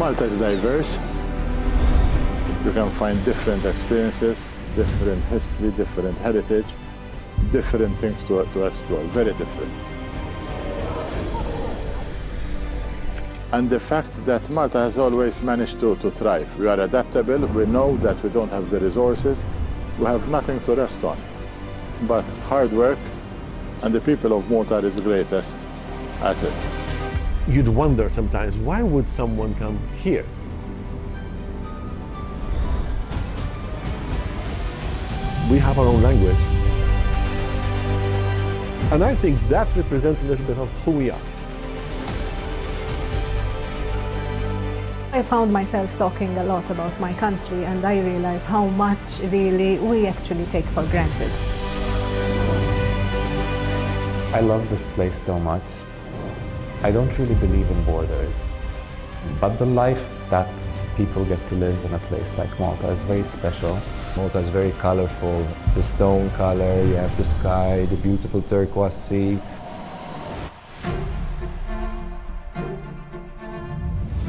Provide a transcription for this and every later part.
Malta is diverse. You can find different experiences, different history, different heritage, different things to explore, very different. And the fact that Malta has always managed to thrive. We are adaptable, we know that we don't have the resources, we have nothing to rest on. But hard work and the people of Malta is the greatest asset. You'd wonder sometimes, why would someone come here? We have our own language. And I think that represents a little bit of who we are. I found myself talking a lot about my country, and I realized how much really we actually take for granted. I love this place so much. I don't really believe in borders, but the life that people get to live in a place like Malta is very special. Malta is very colorful. The stone color, you have the sky, the beautiful turquoise sea.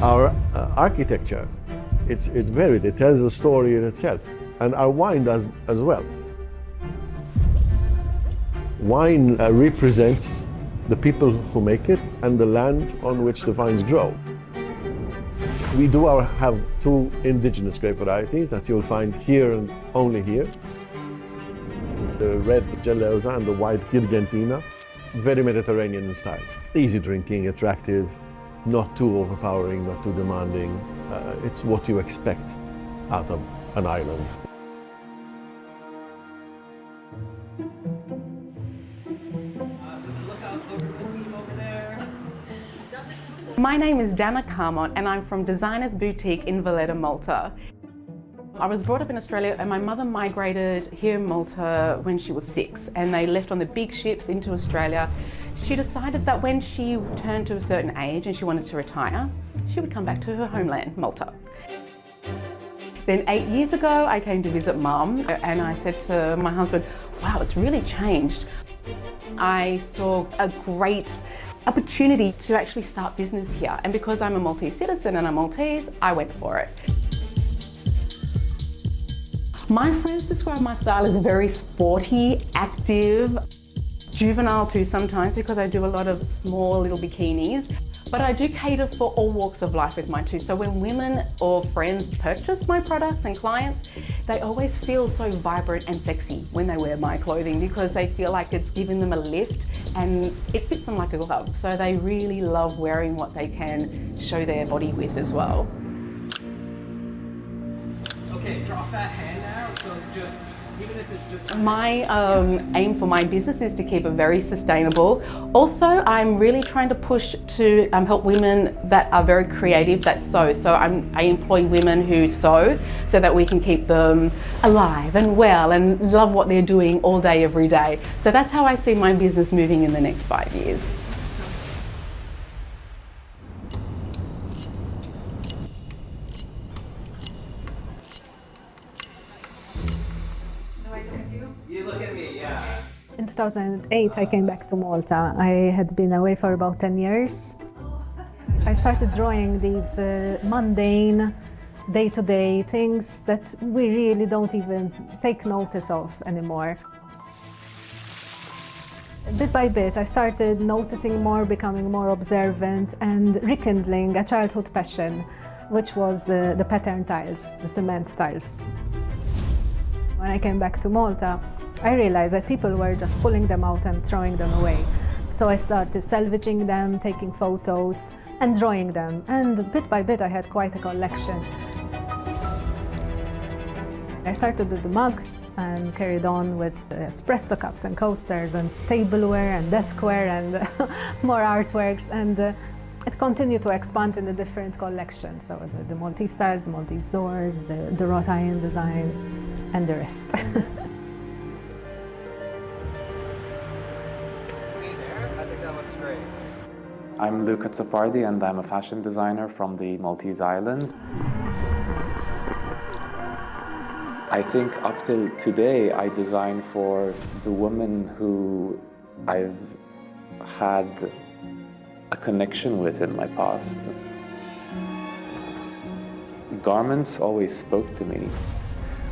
Our architecture, it's varied, it tells a story in itself. And our wine does as well. Wine represents the people who make it and the land on which the vines grow. We do have two indigenous grape varieties that you'll find here and only here. The red Gelosa and the white Girgentina, very Mediterranean in style. Easy drinking, attractive, not too overpowering, not too demanding. It's what you expect out of an island. My name is Dana Carmont and I'm from Designers Boutique in Valletta, Malta. I was brought up in Australia and my mother migrated here in Malta when she was 6 and they left on the big ships into Australia. She decided that when she turned to a certain age and she wanted to retire, she would come back to her homeland, Malta. Then 8 years ago, I came to visit Mum and I said to my husband, wow, it's really changed. I saw a great opportunity to actually start business here. And because I'm a Maltese citizen and I'm Maltese, I went for it. My friends describe my style as very sporty, active, juvenile too sometimes because I do a lot of small little bikinis. But I do cater for all walks of life with mine too. So when women or friends purchase my products and clients, they always feel so vibrant and sexy when they wear my clothing because they feel like it's giving them a lift and it fits them like a glove. So they really love wearing what they can show their body with as well. Okay, drop that hand now, so it's just, even if it's just... My aim for my business is to keep it very sustainable. Also, I'm really trying to push to help women that are very creative that sew. So I employ women who sew so that we can keep them alive and well and love what they're doing all day, every day. So that's how I see my business moving in the next 5 years. You look at me, yeah. In 2008, I came back to Malta. I had been away for about 10 years. I started drawing these mundane, day-to-day things that we really don't even take notice of anymore. Bit by bit, I started noticing more, becoming more observant, and rekindling a childhood passion, which was the pattern tiles, the cement tiles. When I came back to Malta, I realized that people were just pulling them out and throwing them away. So I started salvaging them, taking photos, and drawing them. And bit by bit, I had quite a collection. I started with the mugs and carried on with espresso cups and coasters and tableware and deskware and more artworks. And it continued to expand in the different collections. So the Maltese tiles, the Maltese doors, the wrought iron designs, and the rest. I think that looks great. I'm Luca Zappardi and I'm a fashion designer from the Maltese Islands. I think up till today I design for the women who I've had a connection with in my past. garments always spoke to me.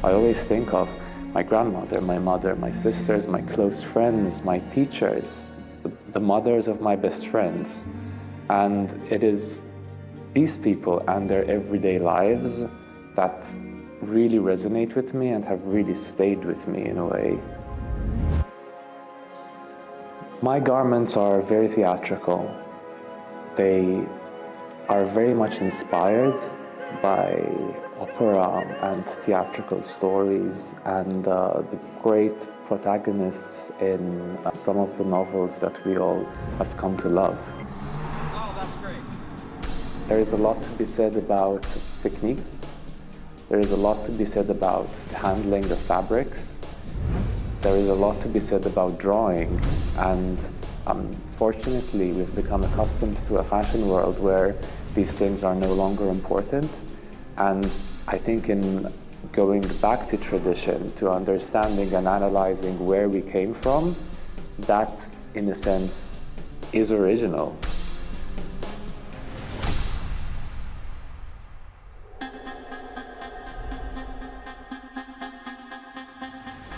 I always think of my grandmother, my mother, my sisters, my close friends, my teachers, the mothers of my best friends. And it is these people and their everyday lives that really resonate with me and have really stayed with me in a way. My garments are very theatrical. They are very much inspired by opera and theatrical stories and the great protagonists in some of the novels that we all have come to love. Oh, that's great. There is a lot to be said about technique. There is a lot to be said about the handling of fabrics. There is a lot to be said about drawing, and unfortunately we've become accustomed to a fashion world where these things are no longer important. And I think in going back to tradition, to understanding and analyzing where we came from, that in a sense is original.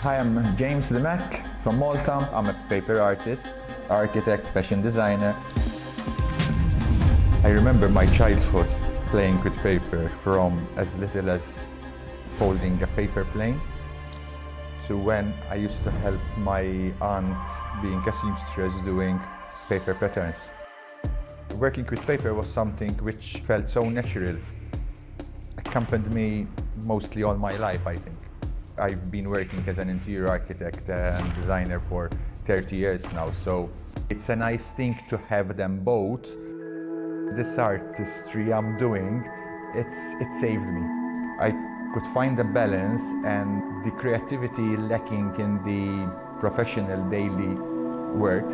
Hi, I'm James Demac from Malta. I'm a paper artist, architect, fashion designer. I remember my childhood playing with paper from as little as folding a paper plane to when I used to help my aunt being a seamstress doing paper patterns. Working with paper was something which felt so natural. Accompanied me mostly all my life, I think. I've been working as an interior architect and designer for 30 years now, so it's a nice thing to have them both. This artistry I'm doing, it saved me. I could find a balance, and the creativity lacking in the professional daily work,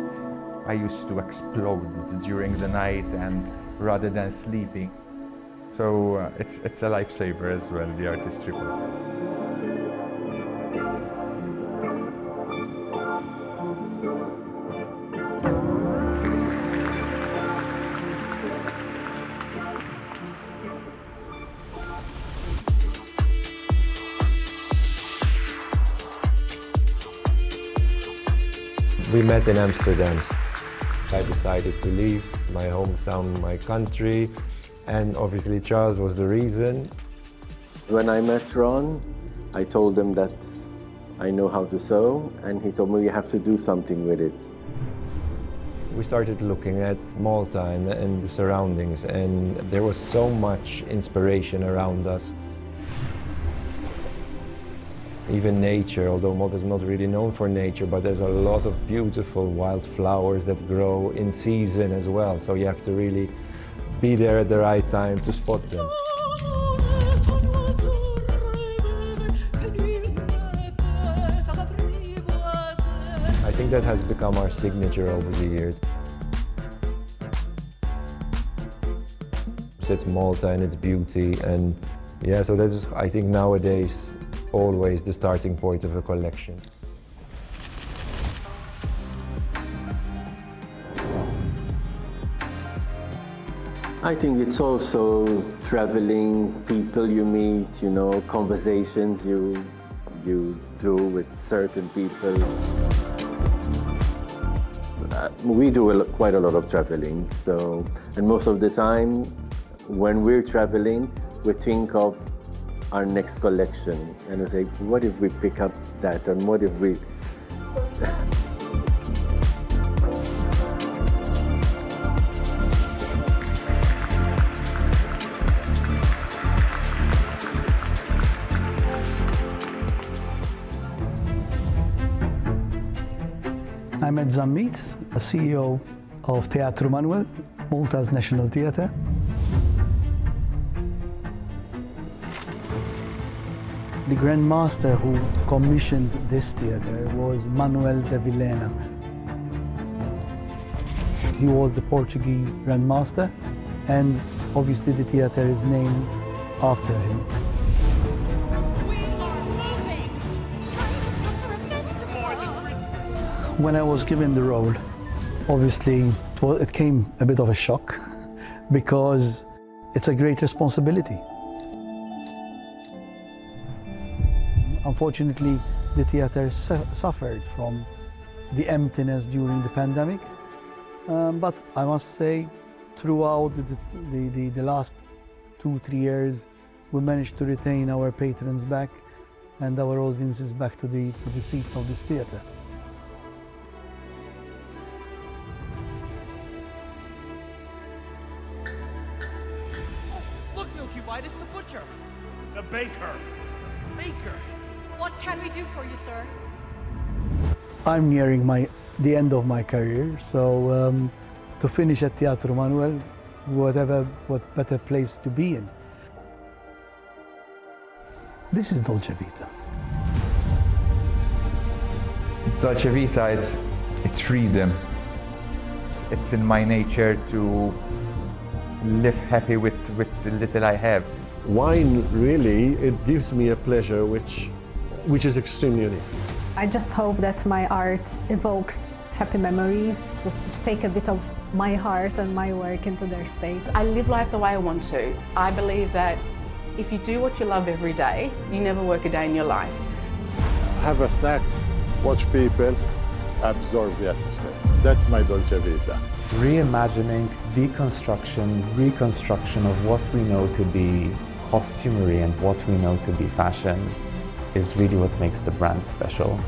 I used to explode during the night and rather than sleeping. So it's a lifesaver as well, the artistry part. We met in Amsterdam. I decided to leave my hometown, my country, and obviously Charles was the reason. When I met Ron, I told him that I know how to sew, and he told me you have to do something with it. We started looking at Malta and the surroundings, and there was so much inspiration around us. Even nature, although Malta is not really known for nature, but there's a lot of beautiful wildflowers that grow in season as well. So you have to really be there at the right time to spot them. I think that has become our signature over the years. It's Malta and its beauty, and yeah, so that's, I think nowadays, always the starting point of a collection. I think it's also traveling, people you meet, you know, conversations you do with certain people. We do quite a lot of traveling, so, and most of the time when we're traveling, we think of our next collection, and we say, what if we pick up that, and what if we... I'm Ed Zammit, a CEO of Teatro Manuel, Malta's National Theatre. The Grand Master who commissioned this theatre was Manuel de Vilhena. He was the Portuguese Grand Master, and obviously the theatre is named after him. When I was given the role, obviously it came a bit of a shock because it's a great responsibility. Unfortunately, the theater suffered from the emptiness during the pandemic. But I must say, throughout the last 2-3 years, we managed to retain our patrons back and our audiences back to the seats of this theater. Look, Milky White, it's the butcher. The baker. Baker. What can we do for you, sir? I'm nearing the end of my career, so to finish at Teatro Manuel, what better place to be in. This is Dolce Vita. Dolce Vita, it's freedom. It's in my nature to live happy with the little I have. Wine, really, it gives me a pleasure which is extremely unique. I just hope that my art evokes happy memories, to take a bit of my heart and my work into their space. I live life the way I want to. I believe that if you do what you love every day, you never work a day in your life. Have a snack, watch people, absorb the atmosphere. That's my Dolce Vita. Reimagining, deconstruction, reconstruction of what we know to be costumery and what we know to be fashion is really what makes the brand special.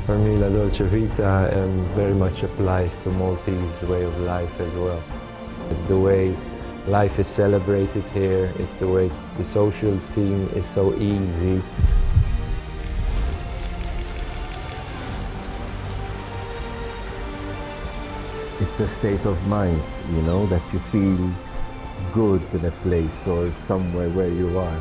For me, La Dolce Vita very much applies to Maltese way of life as well. It's the way life is celebrated here, it's the way the social scene is so easy. It's a state of mind, you know, that you feel good in a place or somewhere where you are.